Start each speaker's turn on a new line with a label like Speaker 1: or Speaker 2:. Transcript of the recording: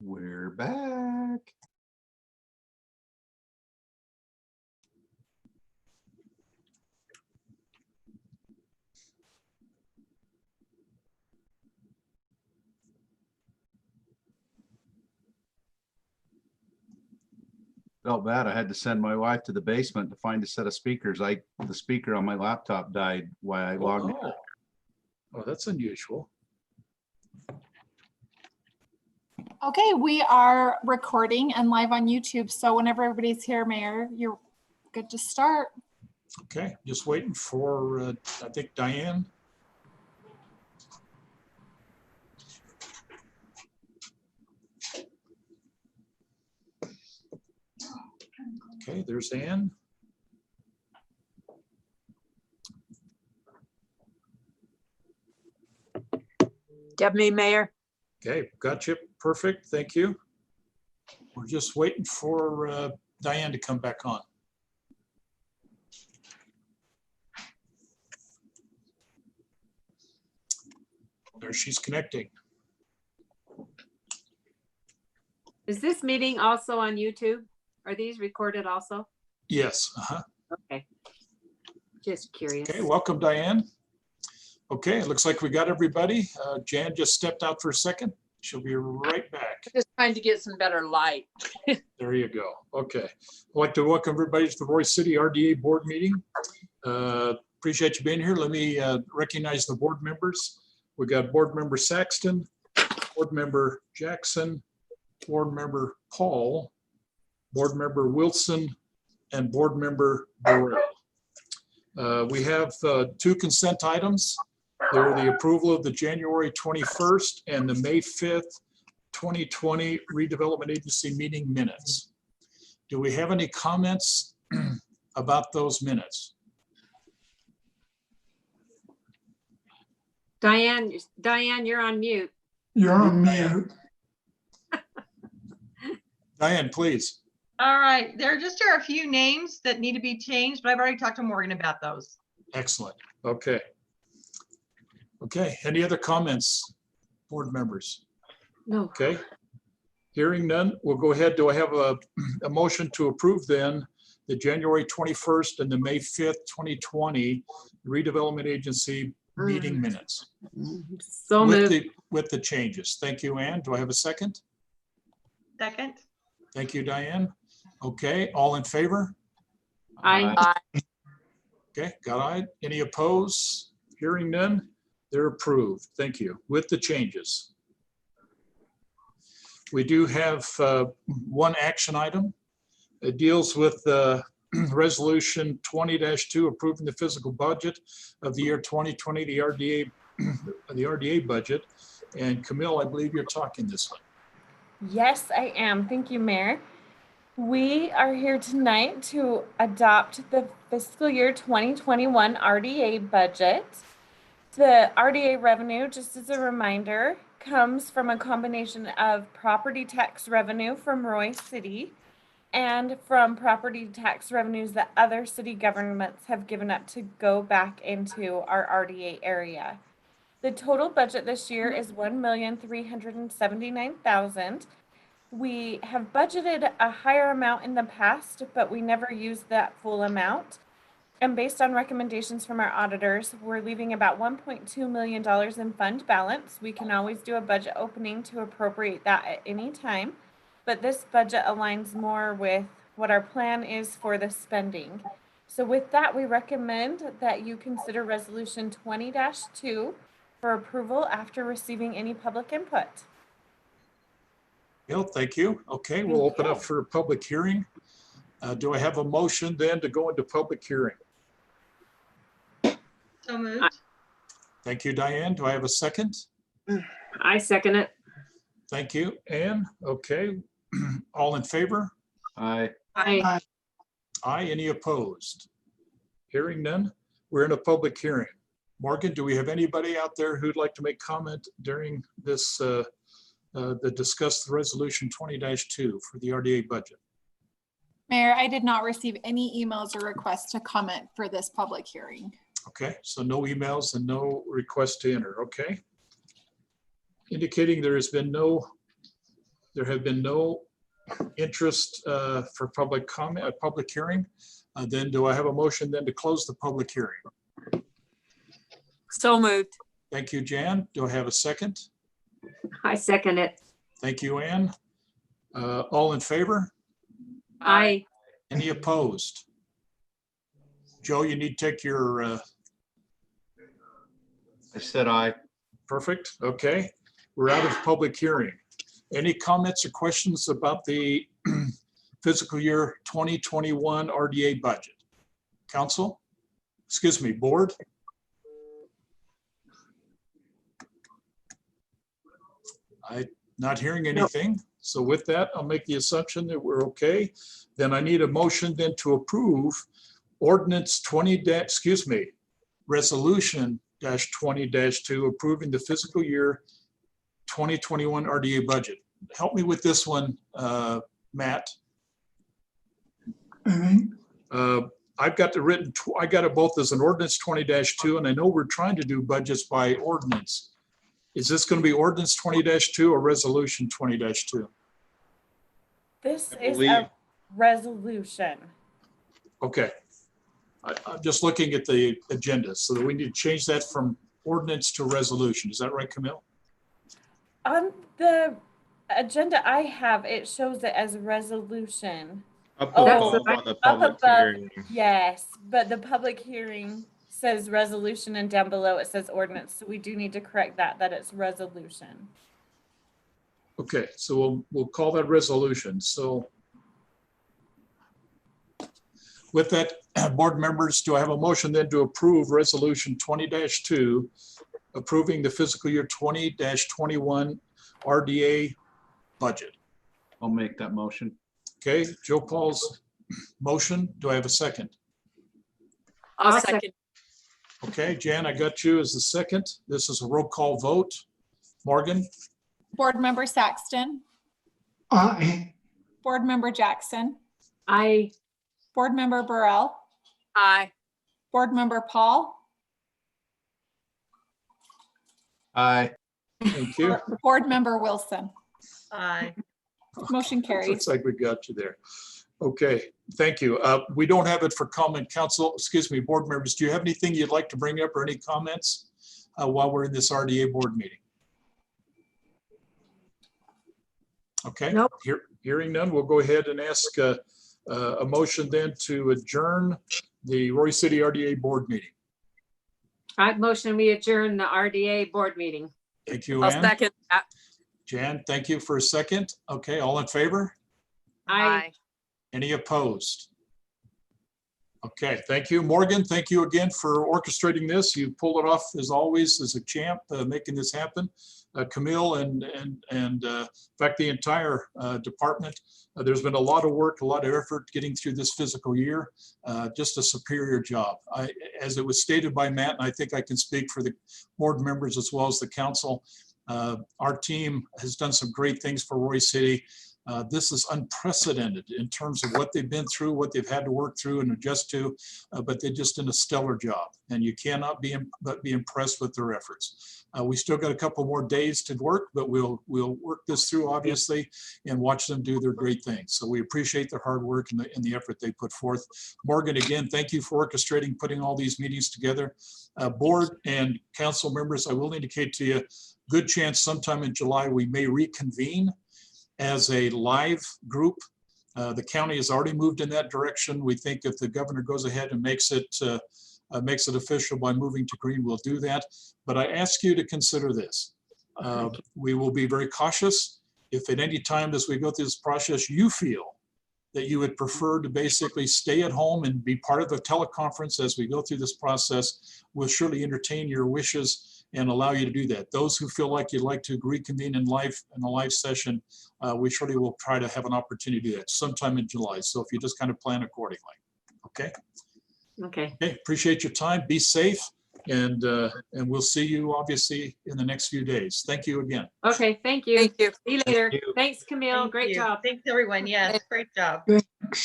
Speaker 1: We're back. Felt bad. I had to send my wife to the basement to find a set of speakers. The speaker on my laptop died while I logged in.
Speaker 2: Oh, that's unusual.
Speaker 3: Okay, we are recording and live on YouTube. So whenever everybody's here, Mayor, you're good to start.
Speaker 2: Okay, just waiting for, I think, Diane. Okay, there's Ann.
Speaker 4: Deputy Mayor.
Speaker 2: Okay, got you. Perfect. Thank you. We're just waiting for Diane to come back on. There she's connecting.
Speaker 4: Is this meeting also on YouTube? Are these recorded also?
Speaker 2: Yes.
Speaker 4: Okay. Just curious.
Speaker 2: Okay, welcome, Diane. Okay, it looks like we got everybody. Jan just stepped out for a second. She'll be right back.
Speaker 5: Just trying to get some better light.
Speaker 2: There you go. Okay. I'd like to welcome everybody to the Roy City RDA board meeting. Appreciate you being here. Let me recognize the board members. We got board member Saxton, board member Jackson, board member Paul, board member Wilson, and board member Burrell. We have two consent items. They're the approval of the January 21st and the May 5th, 2020 redevelopment agency meeting minutes. Do we have any comments about those minutes?
Speaker 4: Diane, you're on mute.
Speaker 6: You're on mute.
Speaker 2: Diane, please.
Speaker 7: All right, there just are a few names that need to be changed, but I've already talked to Morgan about those.
Speaker 2: Excellent. Okay. Okay, any other comments, board members?
Speaker 4: No.
Speaker 2: Okay. Hearing none, we'll go ahead. Do I have a motion to approve then the January 21st and the May 5th, 2020 redevelopment agency meeting minutes?
Speaker 4: So moved.
Speaker 2: With the changes. Thank you, Ann. Do I have a second?
Speaker 7: Second.
Speaker 2: Thank you, Diane. Okay, all in favor?
Speaker 4: Aye.
Speaker 2: Okay, got it. Any opposed? Hearing none, they're approved. Thank you. With the changes. We do have one action item. It deals with resolution 20-2 approving the fiscal budget of the year 2020, the RDA budget. And Camille, I believe you're talking this one.
Speaker 3: Yes, I am. Thank you, Mayor. We are here tonight to adopt the fiscal year 2021 RDA budget. The RDA revenue, just as a reminder, comes from a combination of property tax revenue from Roy City and from property tax revenues that other city governments have given up to go back into our RDA area. The total budget this year is $1,379,000. We have budgeted a higher amount in the past, but we never used that full amount. And based on recommendations from our auditors, we're leaving about $1.2 million in fund balance. We can always do a budget opening to appropriate that at any time, but this budget aligns more with what our plan is for the spending. So with that, we recommend that you consider resolution 20-2 for approval after receiving any public input.
Speaker 2: Thank you. Okay, we'll open up for a public hearing. Do I have a motion then to go into public hearing?
Speaker 7: So moved.
Speaker 2: Thank you, Diane. Do I have a second?
Speaker 4: I second it.
Speaker 2: Thank you, Ann. Okay, all in favor?
Speaker 1: Aye.
Speaker 4: Aye.
Speaker 2: Aye, any opposed? Hearing none, we're in a public hearing. Morgan, do we have anybody out there who'd like to make comment during this, discuss the resolution 20-2 for the RDA budget?
Speaker 3: Mayor, I did not receive any emails or requests to comment for this public hearing.
Speaker 2: Okay, so no emails and no request to enter, okay? Indicating there has been no There have been no interest for public comment, a public hearing. Then do I have a motion then to close the public hearing?
Speaker 5: So moved.
Speaker 2: Thank you, Jan. Do I have a second?
Speaker 4: I second it.
Speaker 2: Thank you, Ann. All in favor?
Speaker 4: Aye.
Speaker 2: Any opposed? Joe, you need to take your,
Speaker 1: I said aye.
Speaker 2: perfect, okay. We're out of public hearing. Any comments or questions about the fiscal year 2021 RDA budget? Council? Excuse me, board? I'm not hearing anything. So with that, I'll make the assumption that we're okay. Then I need a motion then to approve ordinance 20, resolution -20-2 approving the fiscal year 2021 RDA budget. Help me with this one, Matt. I've got I got it both as an ordinance 20-2, and I know we're trying to do budgets by ordinance. Is this going to be ordinance 20-2 or resolution 20-2?
Speaker 3: This
Speaker 1: I
Speaker 3: is
Speaker 1: believe-
Speaker 3: a resolution.
Speaker 2: Okay. I'm just looking at the agenda, so that we need to change that from ordinance to resolution. Is that right, Camille?
Speaker 3: On the agenda I have, it shows it as resolution.
Speaker 6: Up
Speaker 3: Oh,
Speaker 6: above on the
Speaker 3: up
Speaker 6: public
Speaker 3: above.
Speaker 6: hearing.
Speaker 3: Yes, but the public hearing says resolution and down below it says ordinance. So we do need to correct that it's resolution.
Speaker 2: Okay, so we'll call that resolution. So with that, board members, do I have a motion then to approve resolution 20-2, approving the fiscal year 20-21 RDA budget?
Speaker 1: I'll make that motion.
Speaker 2: Okay, Joe Paul's motion. Do I have a second?
Speaker 5: I'll
Speaker 4: I'll
Speaker 5: second.
Speaker 2: Okay, Jan, I got you as the second. This is a roll call vote. Morgan?
Speaker 8: Board Member Saxton,
Speaker 9: Aye.
Speaker 8: Board Member Jackson,
Speaker 4: Aye.
Speaker 8: Board Member Burrell,
Speaker 5: Aye.
Speaker 8: Board Member Paul,
Speaker 1: Aye.
Speaker 2: Thank you.
Speaker 8: Board Member Wilson.
Speaker 7: Aye.
Speaker 8: Motion carries.
Speaker 2: Looks like we got you there. Okay, thank you. We don't have it for comment. Council, excuse me, board members, do you have anything you'd like to bring up or any comments while we're in this RDA board meeting? Okay.
Speaker 4: Nope.
Speaker 2: Hearing none, we'll go ahead and ask a motion then to adjourn the Roy City RDA board meeting.
Speaker 4: I motion we adjourn the RDA board meeting.
Speaker 2: Thank you,
Speaker 5: I'll
Speaker 2: Ann.
Speaker 5: second that.
Speaker 2: Jan, thank you for a second. Okay, all in favor?
Speaker 4: Aye.
Speaker 2: Any opposed? Okay, thank you. Morgan, thank you again for orchestrating this. You pulled it off as always as a champ, making this happen. Camille and in fact, the entire department. There's been a lot of work, a lot of effort getting through this fiscal year. Just a superior job. As it was stated by Matt, and I think I can speak for the board members as well as the council, our team has done some great things for Roy City. This is unprecedented in terms of what they've been through, what they've had to work through and adjust to, but they just did a stellar job, and you cannot but be impressed with their efforts. We still got a couple more days to work, but we'll work this through obviously and watch them do their great things. So we appreciate their hard work and the effort they put forth. Morgan, again, thank you for orchestrating, putting all these meetings together. Board and council members, I will indicate to you, good chance sometime in July we may reconvene as a live group. The county has already moved in that direction. We think if the governor goes ahead and makes it official by moving to green, we'll do that. But I ask you to consider this. We will be very cautious. If at any time as we go through this process, you feel that you would prefer to basically stay at home and be part of a teleconference as we go through this process, we'll surely entertain your wishes and allow you to do that. Those who feel like you'd like to reconvene in a live session, we surely will try to have an opportunity to do that sometime in July. So if you just kind of plan accordingly. Okay.
Speaker 4: Okay.
Speaker 2: Okay. Appreciate your time. Be safe, and we'll see you obviously in the next few days. Thank you again.
Speaker 4: Okay, thank you.
Speaker 5: Thank you.
Speaker 4: See you later.
Speaker 1: you.
Speaker 4: Thanks, Camille.
Speaker 7: Thank
Speaker 4: Great
Speaker 7: you.
Speaker 4: job.
Speaker 7: Thanks, everyone. Yes, great job.